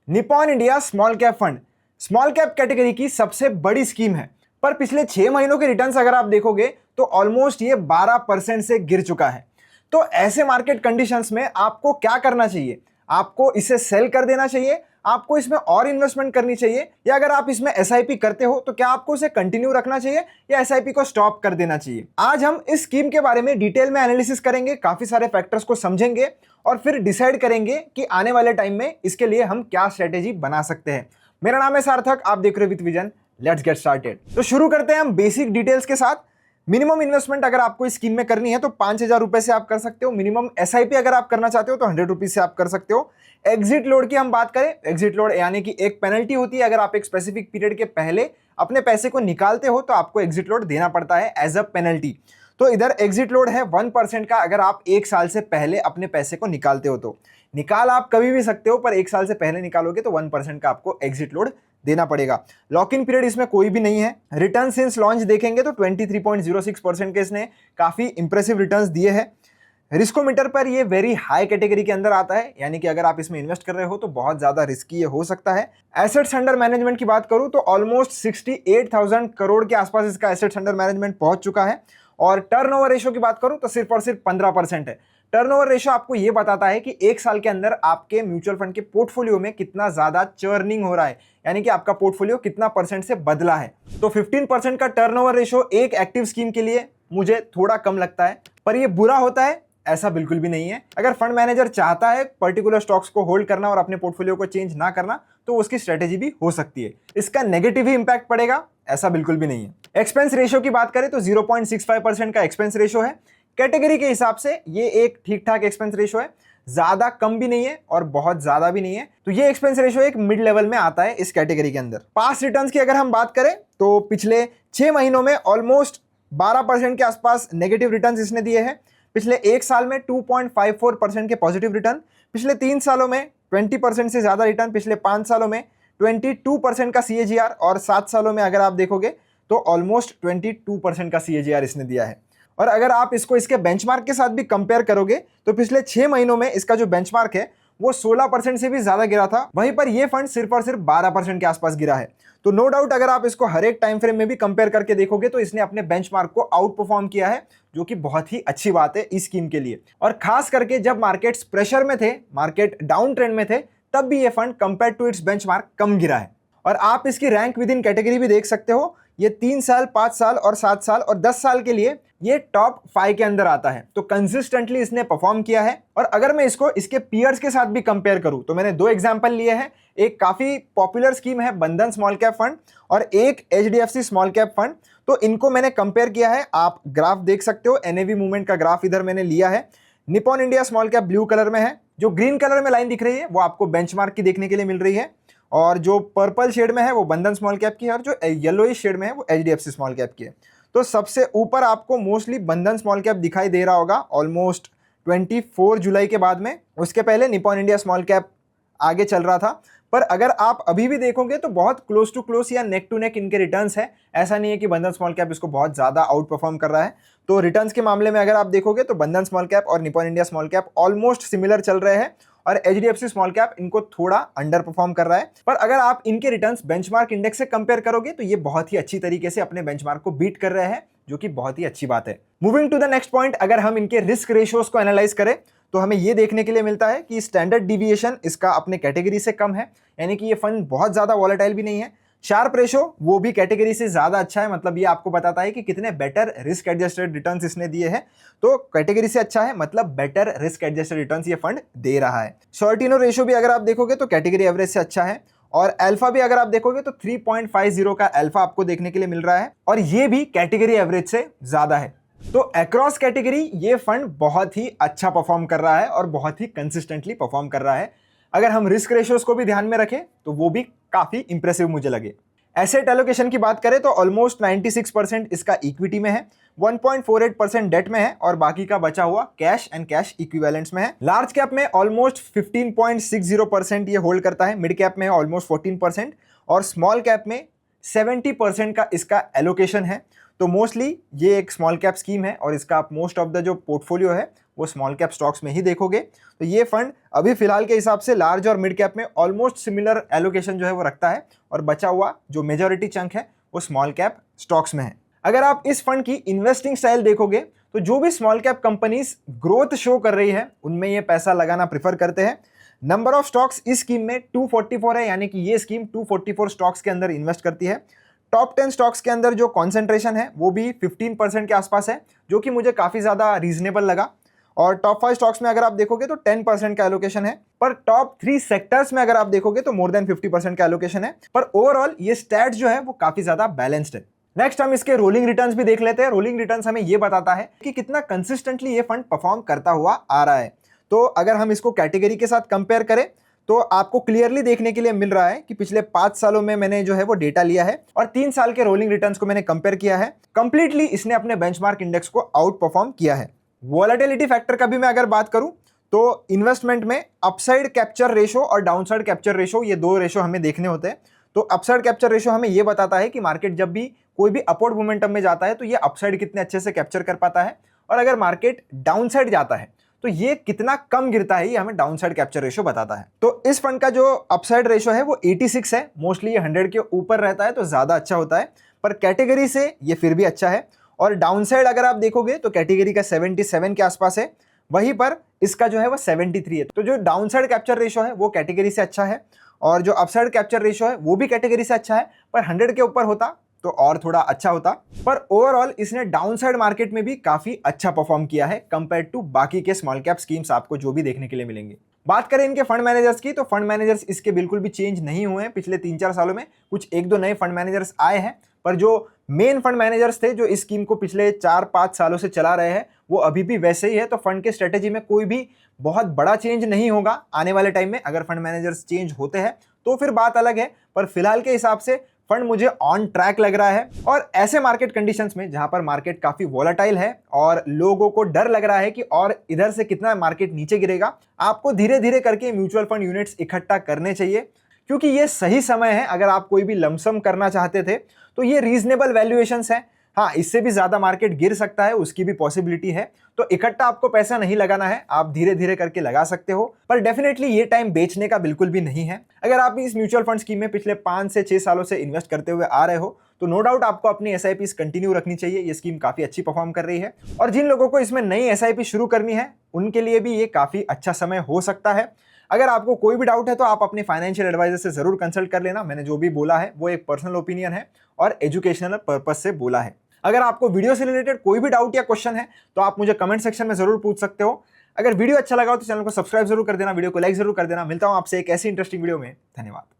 Nippon India small cap fund small cap category की सबसे बड़ी स्कीम है, पर पिछले 6 महीनों के रिटर्न्स अगर आप देखोगे तो ऑलमोस्ट ये 12% से गिर चुका है। तो ऐसे मार्केट कंडीशंस में आपको क्या करना चाहिए? आपको इसे सेल कर देना चाहिए, आपको इसमें और इन्वेस्टमेंट करनी चाहिए, या अगर आप इसमें एसआईपी करते हो तो क्या आपको इसे कंटिन्यू रखना चाहिए या एसआईपी को स्टॉप कर देना चाहिए? आज हम इस स्कीम के बारे में डिटेल में एनालिसिस करेंगे, काफी सारे फैक्टर्स को समझेंगे और फिर डिसाइड करेंगे कि आने वाले टाइम में इसके लिए हम क्या स्ट्रेटेजी बना सकते हैं। मेरा नाम है सार्थक, आप देख रहे हो with vision. Let's get started. तो शुरू करते हैं हम बेसिक डिटेल्स के साथ। मिनिमम इन्वेस्टमेंट अगर आपको इस स्कीम में करनी है तो 5,000 रुपए से आप कर सकते हो। मिनिमम एसआईपी अगर आप करना चाहते हो तो 100 रुपीज से आप कर सकते हो। एग्जिट लोड की हम बात करें, एग्जिट लोड यानी कि एक पेनल्टी होती है अगर आप एक स्पेसिफिक पीरियड के पहले अपने पैसे को निकालते हो तो आपको एग्जिट लोड देना पड़ता है एज अ पेनल्टी। तो इधर एग्जिट लोड है 1% का अगर आप 1 साल से पहले अपने पैसे को निकालते हो तो। निकाल आप कभी भी सकते हो, पर 1 साल से पहले निकालोगे तो 1% का आपको एग्जिट लोड देना पड़ेगा। लॉक इन पीरियड इसमें कोई भी नहीं है। रिटर्न सिंस लॉन्च देखेंगे तो 23.06% के इसने काफी इंप्रेसिव रिटर्न्स दिए हैं। रिस्कोमीटर पर ये वेरी हाई कैटेगरी के अंदर आता है, यानी कि अगर आप इसमें इन्वेस्ट कर रहे हो तो बहुत ज्यादा रिस्की ये हो सकता है। एसेट्स अंडर मैनेजमेंट की बात करूं तो ऑलमोस्ट 68,000 करोड़ के आसपास इसका एसेट्स अंडर मैनेजमेंट पहुंच चुका है। और टर्नओवर रेशियो की बात करूं तो सिर्फ और सिर्फ 15% है। टर्नओवर रेशियो आपको यह बताता है कि 1 साल के अंदर आपके म्यूचुअल फंड के पोर्टफोलियो में कितना ज्यादा चर्निंग हो रहा है, यानी कि आपका पोर्टफोलियो कितना परसेंट से बदला है। तो 15% का टर्नओवर रेशियो एक एक्टिव स्कीम के लिए मुझे थोड़ा कम लगता है, पर यह बुरा होता है ऐसा बिल्कुल भी नहीं है। अगर फंड मैनेजर चाहता है पर्टिकुलर स्टॉक्स को होल्ड करना और अपने पोर्टफोलियो को चेंज ना करना तो उसकी स्ट्रेटेजी भी हो सकती है। इसका नेगेटिव ही इंपैक्ट पड़ेगा ऐसा बिल्कुल भी नहीं है। एक्सपेंस रेशियो की बात करें तो 0.65% का एक्सपेंस रेशियो है। कैटेगरी के हिसाब से ये एक ठीक ठाक एक्सपेंस रेशियो है, ज्यादा कम भी नहीं है और बहुत ज्यादा भी नहीं है। तो ये एक्सपेंस रेशियो एक मिड लेवल में आता है इस कैटेगरी के अंदर। पास्ट रिटर्न्स की अगर हम बात करें तो पिछले 6 महीनों में ऑलमोस्ट 12% के आसपास नेगेटिव रिटर्न्स इसने दिए हैं। पिछले 1 साल में 2.54% के पॉजिटिव रिटर्न, पिछले 3 सालों में 20% से ज्यादा रिटर्न, पिछले 5 सालों में 22% का CAGR और 7 सालों में अगर आप देखोगे तो ऑलमोस्ट 22% का CAGR इसने दिया है। और अगर आप इसको इसके बेंचमार्क के साथ भी कंपेयर करोगे तो पिछले 6 महीनों में इसका जो बेंचमार्क है वो 16% से भी ज्यादा गिरा था, वहीं पर ये फंड सिर्फ और सिर्फ 12% के आसपास गिरा है। तो नो डाउट अगर आप इसको हर एक टाइम फ्रेम में भी कंपेयर करके देखोगे तो इसने अपने बेंचमार्क को आउट परफॉर्म किया है, जो कि बहुत ही अच्छी बात है इस स्कीम के लिए। और खास करके जब मार्केट्स प्रेशर में थे, मार्केट डाउन ट्रेंड में थे, तब भी ये fund compare to its benchmark कम गिरा है। और आप इसकी रैंक विद इन कैटेगरी भी देख सकते हो। ये 3 साल, 5 साल और 7 साल और 10 साल के लिए ये टॉप 5 के अंदर आता है। तो कंसिस्टेंटली इसने परफॉर्म किया है। और अगर मैं इसको इसके पीयर्स के साथ भी कंपेयर करूं तो मैंने 2 एग्जांपल लिए हैं। एक काफी पॉपुलर स्कीम है बंधन स्मॉल कैप फंड और एक HDFC स्मॉल कैप फंड। तो इनको मैंने कंपेयर किया है, आप ग्राफ देख सकते हो। NAV मूवमेंट का ग्राफ इधर मैंने लिया है। Nippon India small cap blue colour में है, जो ग्रीन कलर में लाइन दिख रही है वो आपको बेंचमार्क की देखने के लिए मिल रही है, और जो पर्पल शेड में है वो बंधन स्मॉल कैप की है, और जो येलोइश शेड में है वो HDFC स्मॉल कैप की है। तो सबसे ऊपर आपको मोस्टली बंधन स्मॉल कैप दिखाई दे रहा होगा ऑलमोस्ट 24 जुलाई के बाद में। उसके पहले निपॉन इंडिया स्मॉल कैप आगे चल रहा था। पर अगर आप अभी भी देखोगे तो बहुत क्लोज टू क्लोज या नेक टू नेक इनके रिटर्न्स है। ऐसा नहीं है कि बंधन स्मॉल कैप इसको बहुत ज्यादा आउट परफॉर्म कर रहा है। तो रिटर्न्स के मामले में अगर आप देखोगे तो बंधन स्मॉल कैप और Nippon India small cap almost similar चल रहे हैं, और HDFC स्मॉल कैप इनको थोड़ा अंडर परफॉर्म कर रहा है। पर अगर आप इनके रिटर्न्स बेंचमार्क इंडेक्स से कंपेयर करोगे तो ये बहुत ही अच्छी तरीके से अपने बेंचमार्क को बीट कर रहे हैं, जो कि बहुत ही अच्छी बात है। Moving to the next point, अगर हम इनके रिस्क रेशियोज को एनालाइज करें तो हमें यह देखने के लिए मिलता है कि स्टैंडर्ड डिविएशन इसका अपने कैटेगरी से कम है, यानी कि ये फंड बहुत ज्यादा वॉलेटाइल भी नहीं है। शार्प रेशो वो भी कैटेगरी से ज्यादा अच्छा है, मतलब ये आपको बताता है कि कितने बेटर रिस्क एडजस्टेड रिटर्न्स इसने दिए हैं। तो कैटेगरी से अच्छा है, मतलब बेटर रिस्क एडजस्टेड रिटर्न्स ये फंड दे रहा है। शॉर्टिनो रेशो भी अगर आप देखोगे तो कैटेगरी एवरेज से अच्छा है, और अल्फा भी अगर आप देखोगे तो 3.50 का अल्फा आपको देखने के लिए मिल रहा है, और ये भी कैटेगरी एवरेज से ज्यादा है। तो अक्रॉस कैटेगरी ये फंड बहुत ही अच्छा परफॉर्म कर रहा है और बहुत ही कंसिस्टेंटली परफॉर्म कर रहा है। अगर हम रिस्क रेशियोज को भी ध्यान में रखें तो वो भी काफी इंप्रेसिव मुझे लगे। एसेट एलोकेशन की बात करें तो ऑलमोस्ट 96% इसका इक्विटी में है, 1.48% डेट में है, और बाकी का बचा हुआ कैश एंड कैश इक्विवेलेंट्स में है। लार्ज कैप में ऑलमोस्ट 15.60% ये होल्ड करता है, मिड कैप में ऑलमोस्ट 14%, और स्मॉल कैप में 70% का इसका एलोकेशन है। तो मोस्टली ये एक स्मॉल कैप स्कीम है और इसका मोस्ट ऑफ द जो पोर्टफोलियो है वो स्मॉल कैप स्टॉक्स में ही देखोगे। तो ये फंड अभी फिलहाल के हिसाब से लार्ज और मिड कैप में ऑलमोस्ट सिमिलर एलोकेशन जो है वो रखता है, और बचा हुआ जो मेजॉरिटी चंक है वो स्मॉल कैप स्टॉक्स में है। अगर आप इस फंड की इन्वेस्टिंग स्टाइल देखोगे तो जो भी small cap companies growth show कर रही है उनमें ये पैसा लगाना प्रेफर करते हैं। नंबर ऑफ स्टॉक्स इस स्कीम में 244 है, यानी कि ये स्कीम 244 स्टॉक्स के अंदर इन्वेस्ट करती है। टॉप 10 स्टॉक्स के अंदर जो कॉन्सेंट्रेशन है वो भी 15% के आसपास है, जो कि मुझे काफ़ी ज़्यादा रीजनेबल लगा। और टॉप 5 स्टॉक्स में अगर आप देखोगे तो 10% का एलोकेशन है, पर टॉप 3 सेक्टर्स में अगर आप देखोगे तो मोर देन 50% का एलोकेशन है। पर ओवरऑल ये स्टैट्स जो है वो काफ़ी ज़्यादा बैलेंस्ड है। नेक्स्ट हम इसके रोलिंग रिटर्न्स भी देख लेते हैं। रोलिंग रिटर्न्स हमें ये बताता है कि कितना कंसिस्टेंटली ये फंड परफॉर्म करता हुआ आ रहा है। तो अगर हम इसको कैटेगरी के साथ कंपेयर करें तो आपको क्लियरली देखने के लिए मिल रहा है कि पिछले 5 सालों में मैंने जो है वो डेटा लिया है और 3 साल के रोलिंग रिटर्न्स को मैंने कंपेयर किया है। कंप्लीटली इसने अपने बेंचमार्क इंडेक्स को आउट परफॉर्म किया है। वॉलेटिलिटी फैक्टर का भी मैं अगर बात करूं तो इन्वेस्टमेंट में अपसाइड कैप्चर रेशो और डाउनसाइड कैप्चर रेशो, ये 2 रेशो हमें देखने होते हैं। तो अपसाइड कैप्चर रेशो हमें ये बताता है कि मार्केट जब भी कोई भी अपवर्ड मोमेंटम में जाता है तो ये अपसाइड कितने अच्छे से कैप्चर कर पाता है, और अगर मार्केट डाउनसाइड जाता है तो ये कितना कम गिरता है, ये हमें डाउनसाइड कैप्चर रेशो बताता है। तो इस फंड का जो अपसाइड रेशो है वो 86 है। मोस्टली ये 100 के ऊपर रहता है तो ज़्यादा अच्छा होता है, पर कैटेगरी से ये फिर भी अच्छा है। और डाउनसाइड अगर आप देखोगे तो कैटेगरी का 77 के आसपास है, वहीं पर इसका जो है वो 73 है। तो जो डाउनसाइड कैप्चर रेशो है वो कैटेगरी से अच्छा है, और जो अपसाइड कैप्चर रेशो है वो भी कैटेगरी से अच्छा है, पर 100 के ऊपर होता तो और थोड़ा अच्छा होता। पर ओवरऑल इसने डाउनसाइड मार्केट में भी काफी अच्छा परफॉर्म किया है कंपेयर टू बाकी के स्मॉल कैप स्कीम्स आपको जो भी देखने के लिए मिलेंगे। बात करें इनके फंड मैनेजर्स की तो फंड मैनेजर्स इसके बिल्कुल भी चेंज नहीं हुए हैं। पिछले 3-4 सालों में कुछ 1-2 नए फंड मैनेजर्स आए हैं, पर जो मेन फंड मैनेजर्स थे जो इस स्कीम को पिछले 4-5 सालों से चला रहे हैं वो अभी भी वैसे ही है। तो फंड के स्ट्रेटेजी में कोई भी बहुत बड़ा चेंज नहीं होगा आने वाले टाइम में। अगर फंड मैनेजर्स चेंज होते हैं तो फिर बात अलग है, पर फिलहाल के हिसाब से फंड मुझे ऑन ट्रैक लग रहा है। और ऐसे मार्केट कंडीशंस में जहां पर मार्केट काफी वोलेटाइल है और लोगों को डर लग रहा है कि और इधर से कितना मार्केट नीचे गिरेगा, आपको धीरे धीरे करके म्यूचुअल फंड यूनिट्स इकट्ठा करने चाहिए, क्योंकि ये सही समय है। अगर आप कोई भी लमसम करना चाहते थे तो ये रीजनेबल वैल्यूएशंस है। हाँ, इससे भी ज्यादा मार्केट गिर सकता है, उसकी भी पॉसिबिलिटी है। तो इकट्ठा आपको पैसा नहीं लगाना है, आप धीरे धीरे करके लगा सकते हो, पर डेफिनेटली ये टाइम बेचने का बिल्कुल भी नहीं है। अगर आप इस म्यूचुअल फंड स्कीम में पिछले 5 से 6 सालों से इन्वेस्ट करते हुए आ रहे हो तो नो डाउट आपको अपनी SIPs कंटिन्यू रखनी चाहिए। ये स्कीम काफी अच्छी परफॉर्म कर रही है, और जिन लोगों को इसमें नई SIP शुरू करनी है उनके लिए भी ये काफी अच्छा समय हो सकता है। अगर आपको कोई भी डाउट है तो आप अपने फाइनेंशियल एडवाइजर से जरूर कंसल्ट कर लेना। मैंने जो भी बोला है वो एक पर्सनल ओपिनियन है और एजुकेशनल पर्पज से बोला है। अगर आपको वीडियो से रिलेटेड कोई भी डाउट या क्वेश्चन है तो आप मुझे कमेंट सेक्शन में जरूर पूछ सकते हो। अगर वीडियो अच्छा लगा हो तो चैनल को सब्सक्राइब जरूर कर देना, वीडियो को लाइक जरूर कर देना। मिलता हूं आपसे एक ऐसी इंटरेस्टिंग वीडियो में। धन्यवाद।